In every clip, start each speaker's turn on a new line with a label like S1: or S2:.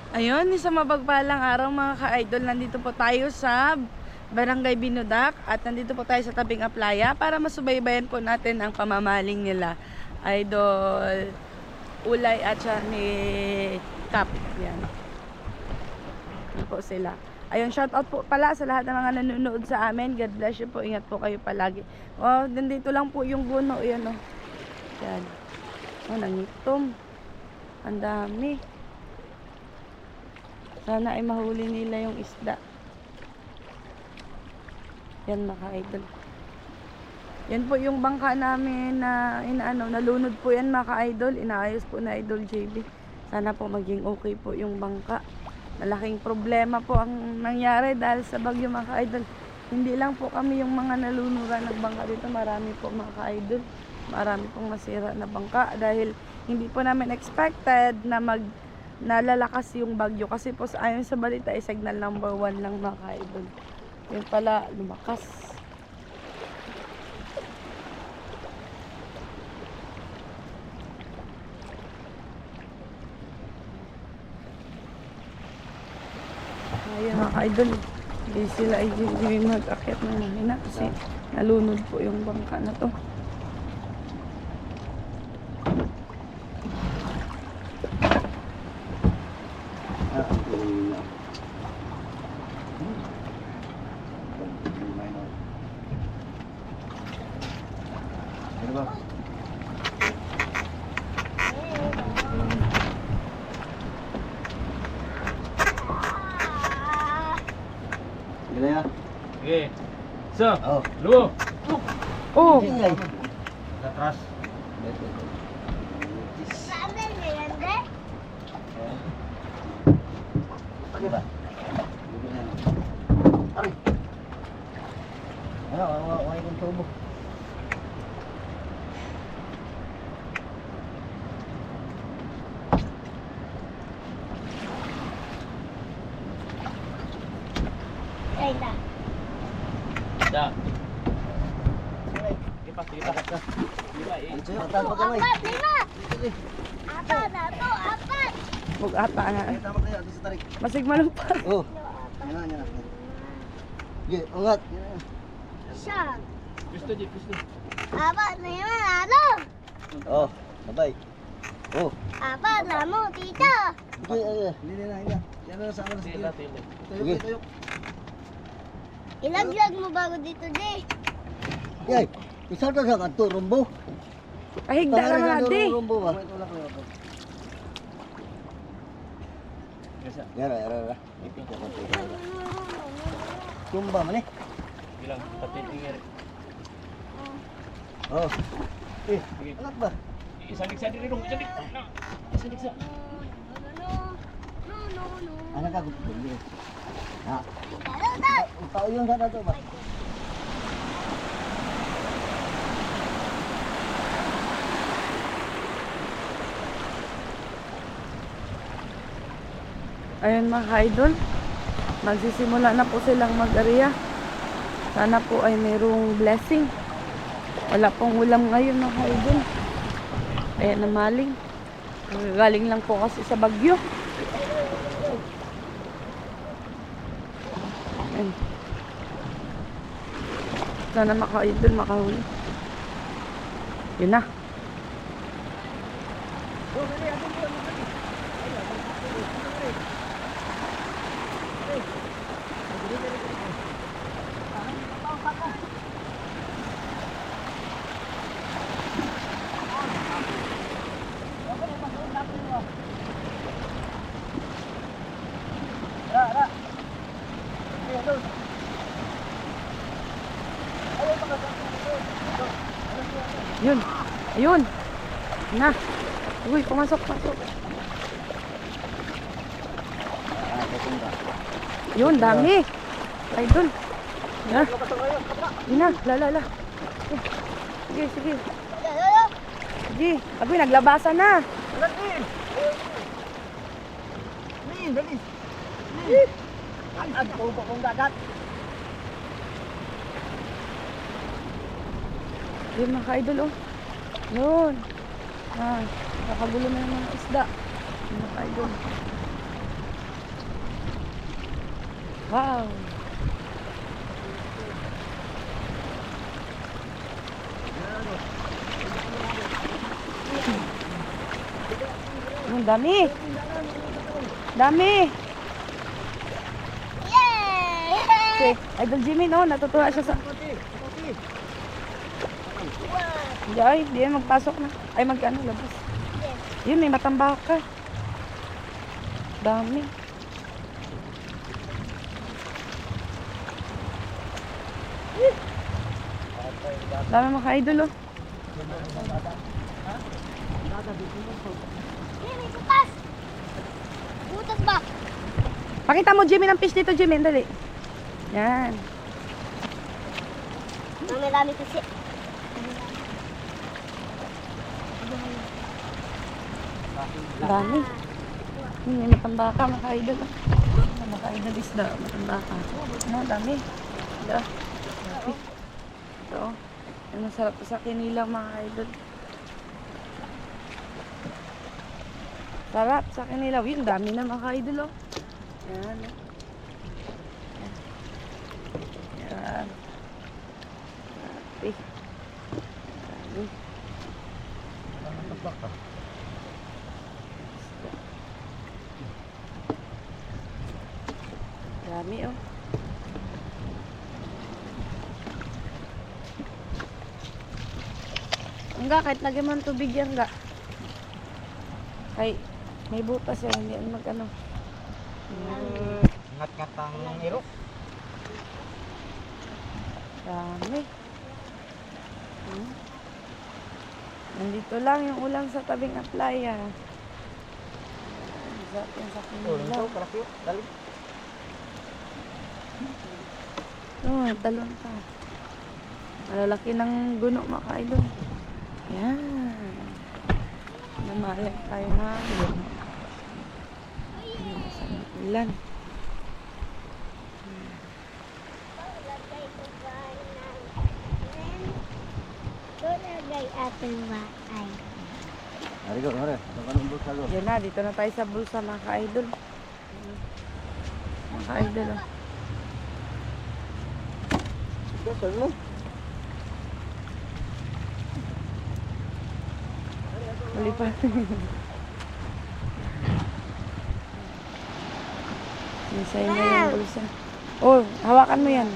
S1: Ayun, isang mapagpalang araw mga ka-idol. Nandito po tayo sa Barangay Binudak at nandito po tayo sa tabing Aplaya para masubaybayan po natin ang pamamaling nila. Idol Ulay at siya ni Cap. Yan. Yan po sila. Ayun, shout out po pala sa lahat ng mga nanonood sa amin. God bless you po. Ingat po kayo palagi. Oh, nandito lang po yung guno. Yan oh. Yan. Oh, nangitom. Ang dami. Sana ay mahuli nila yung isda. Yan mga idol. Yan po yung bangka namin na nalunod po yan mga idol. Inaayos po na Idol JB. Sana po maging okay po yung bangka. Malaking problema po ang nangyari dahil sa bagyo mga idol. Hindi lang po kami yung mga nalunuran ng bangka dito. Marami po mga idol. Marami pong nasira na bangka dahil hindi po namin expected na nalalakas yung bagyo kasi po ayon sa balita ay signal number 1 lang mga idol. Yun pala lumakas. Ayun mga idol, hindi sila ay mag-akyat ng mahina kasi nalunod po yung bangka na to.
S2: Gila ya.
S3: Okay. So,
S2: Oh.
S3: luo.
S1: Oh,
S2: Ingay.
S3: Atras.
S2: Pakai ba? Ari. Ano, wala kong tubo.
S3: Da. Lipat, lipat. Lipat.
S2: Ang sayo, tama ka may.
S1: huwag ata na.
S2: Ay, tama kayo, ito sa tarik.
S1: Masig malumpa.
S2: Oh. Yan na, yan na. Sige, ungat.
S3: Gusto, Jip, gusto.
S2: Oh, bye. Oh.
S4: Tita.
S2: Sige, hindi na, hindi na. Yan na sa akin sa
S3: Tila,
S2: tarik.
S3: tila.
S2: Sige. Tayo.
S4: Ilaglag mo bago dito, Jay.
S2: Yay, isang to sa kanto, rumbo.
S1: Kahigda naman natin.
S2: Rumbo ba? Yara, yara, yara. Tumba man eh.
S3: Bilang, pati tingir.
S2: Oh. Eh,
S3: Sige.
S2: anak ba?
S3: Isalig sa diri dong, isalig. Isalig sa.
S2: Anak ako. Ha.
S4: Hello, Dad.
S2: Tao yung sana to ba?
S1: Ayun mga idol, magsisimula na po silang mag-area. Sana po ay mayroong blessing. Wala pong ulam ngayon mga idol. Kaya namaling. Galing lang po kasi sa bagyo. Ayun. Sana mga idol makahuli. Yun na. Yun. Ayun. Na. Uy, pumasok, pasok. Yun, dami. Idol. Na. Yun na, la. Sige, sige. Sige. Abi, naglabasan na.
S2: Dali. Ang tubo kong dagat.
S1: Yun mga ka-idol oh. Yun. Ah, nakagulo na yung mga isda. Yun mga ka-idol. Wow. Ang dami. Dami.
S4: Yay!
S1: Si Idol Jimmy, no? Natutuwa siya sa... Hindi, ay, di yan magpasok na. Ay, mag-ano, labas. Yun, may matambaka. Dami. Dami mga idol, oh.
S4: Hey, may butas! Butas ba?
S1: Pakita mo, Jimmy, ng fish dito, Jimmy. Dali. Yan.
S4: Marami kasi.
S1: Dami. May matambaka, mga idol. Mga idol isda, matambaka. No, dami. Ito. Ito. Ang masarap to sa kinilaw, mga idol. Sarap sa kinilaw. Yun, dami na, mga idol, oh. Yan. Yan. Dami. Dami. Dami, oh. Enggak, kahit lagyan mo ng tubig yan, enggak. Ay, may butas yan, hindi yan mag-ano.
S2: Ngat-ngat ang iro.
S1: Dami. Nandito lang yung ulam sa tabing playa. Sarap yan sa kanilaw.
S2: kalaki. Dali.
S1: Oh, talon pa. Malalaki ng guno, mga kaidol. Yan. Namalag tayo na. Sa ulan.
S4: Lagay ating bahay.
S2: Ari ko, mare. Ang bulsa ko.
S1: Yan na, dito na tayo sa bulsa, mga ka-idol. Mga ka-idol, oh.
S2: Bulsa mo.
S1: Mali pa. Nisay na yung bulsa. Oh, hawakan mo yan.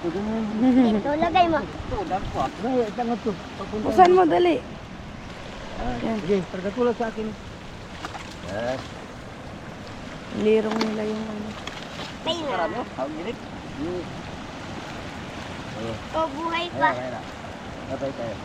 S4: Ito, lagay mo.
S1: Buksan mo, dali. Yan.
S2: Sige, pagkatulad sa akin. Yes.
S1: Lirong nila yung ano.
S4: May na.
S2: Ang ginit.
S4: O, buhay pa.
S2: Patay tayo.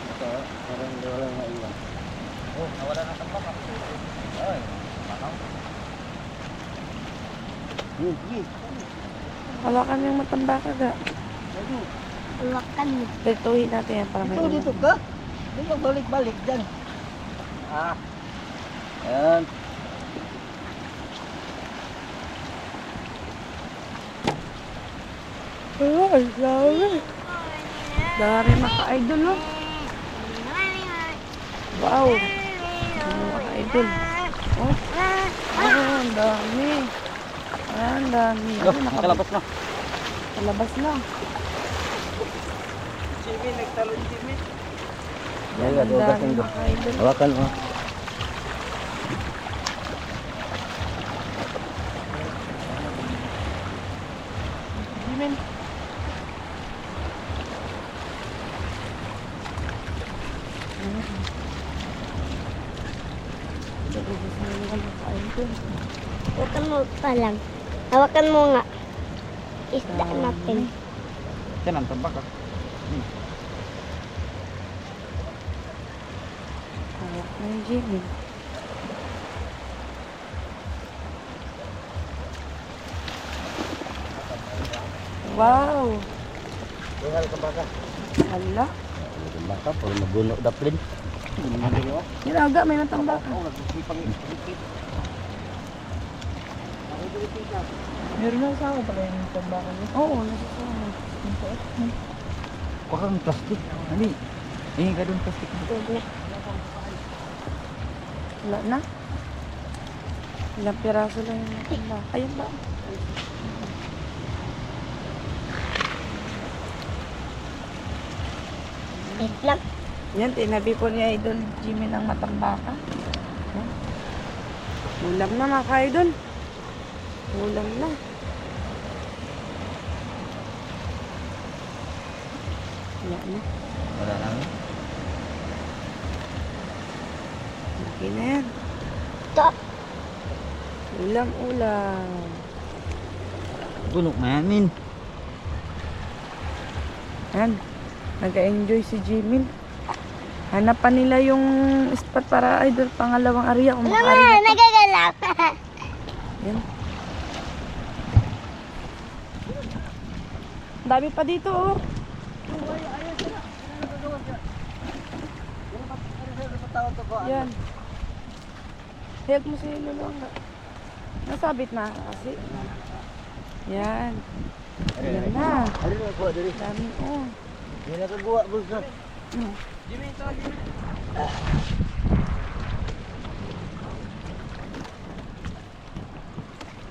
S2: Ito, parang hindi wala na iwan. Oh, nawala na tambak. Ay, makaw. Sige.
S1: Hawakan mo yung matambaka, ga.
S4: Hawakan mo.
S1: Dituhin natin yan para may
S2: Dito,
S1: ulam.
S2: dito ka. Dito, balik-balik dyan. Ah. Ayan.
S1: Oh, ang dami. Dami mga ka-idol, oh. Wow. Mga ka-idol. Oh. Oh, ang dami. Ang dami. Ano,
S2: Nakalabas na.
S1: Nakalabas na.
S2: Jimmy, nagtalon Jimmy.
S1: Yan, ang dami mga ka-idol.
S2: Hawakan mo.
S1: Jimin.
S4: Hawakan mo pa lang. Hawakan mo nga. Isda natin.
S2: Yan ang tambak ah.
S1: Hawak na yung Jimin. Wow!
S2: Tinggal ke baka.
S1: Hala.
S2: Baka puro mabuno daplin.
S1: Yan aga, may natambaka. Meron na sa ako pala yung natambaka niya. Oo, nasasama.
S2: Kuha kang plastik. Ani. Ingin ka doon plastik.
S4: Huwag na.
S1: Wala na. Ilang piraso lang yung matanda. Ayun ba?
S4: Wait lang.
S1: Yan, tinabi po ni Idol Jimmy ng matambaka. Yan. Ulam na mga ka-idol. Ulam na. Yan na.
S2: Wala na.
S1: Laki na yan.
S4: Ito.
S1: Ulam.
S2: Bunok na yan, Min.
S1: Yan. Nag-enjoy si Jimmy. Hanap pa nila yung spot para Idol pangalawang area. Kung
S4: Ano
S1: maka-area
S4: nga,
S1: pa.
S4: nagagalak.
S1: Yan. Dami pa dito oh. Yan. Help mo si Lolo. Nasabit na kasi. Yan. Yan na.
S2: Ano na kuha diri?
S1: Dami oh.
S2: Hindi na kagawa, bulsa.
S1: Hmm.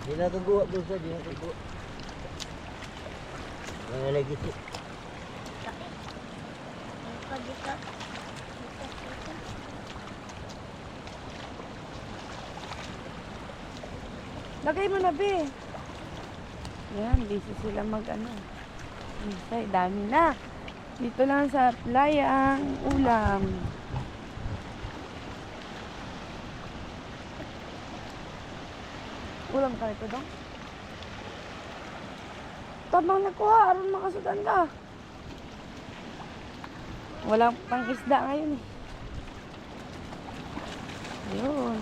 S2: Hindi na kagawa, bulsa. Hindi na kagawa. Wala lagi ito.
S1: Lagay mo na, be. Yan, busy sila mag-ano. Ay, dami na. Dito lang sa playa ang ulam. Ulam ka ito, dong? Tabang nakuha, aron makasudan ka. Walang pang isda ngayon eh. Ayun.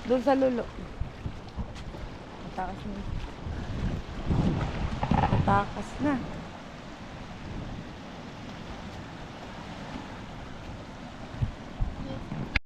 S1: Doon sa lulo. Matakas na. Matakas na.